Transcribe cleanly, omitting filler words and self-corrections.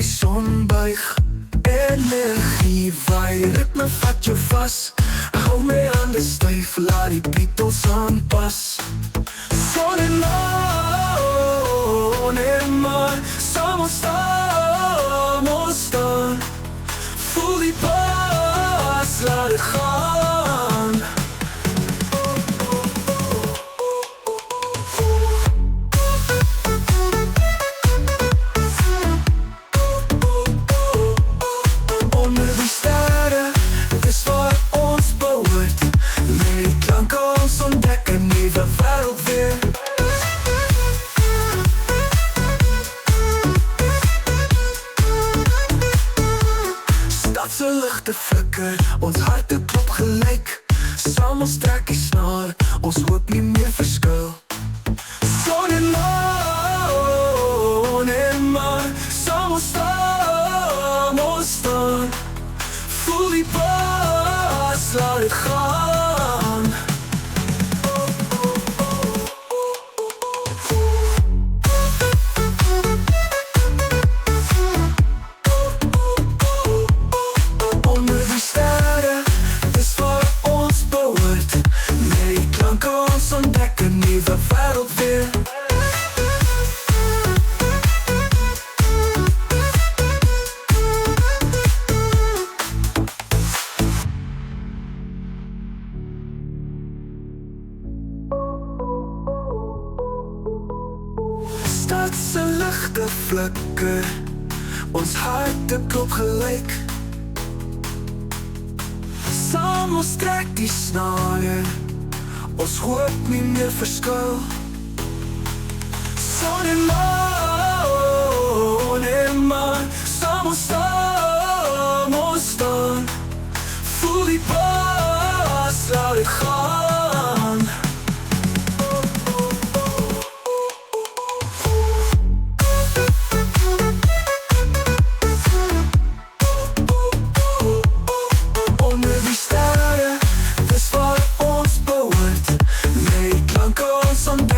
die son buig. Energie waai, ritme vat jou vas. Hou my hande styf, laat die Beatles aanpas. Son en maan en maan, saam ons staan, ons staan. Voel die pas, laat het gaan. Onder die sterre, dit is waar ons behoort. Met die klanke ons ontdek 'n nuwe wêreld weer. Stadse ligte flikker, ons harte klop gelyk. Saam ons trek die snaar, ons hoop nie meer verskuil. Son en maan, saam ons staan, ons staan. Voel die pas, laat het gaan. Onder die sterre, dis waar ons behoort. Met die klanke ons ontdek 'n nuwe wêreld weer. Stadse ligte flikker, ons harte klop gelyk. Saam ons trek die snare, ons hoop nie meer verskuil. Son en maan, saam ons staan, ons staan. Voel die pas, laat het gaan. Onder die sterre, dis waar ons behoort. Met die klanke ons ontdek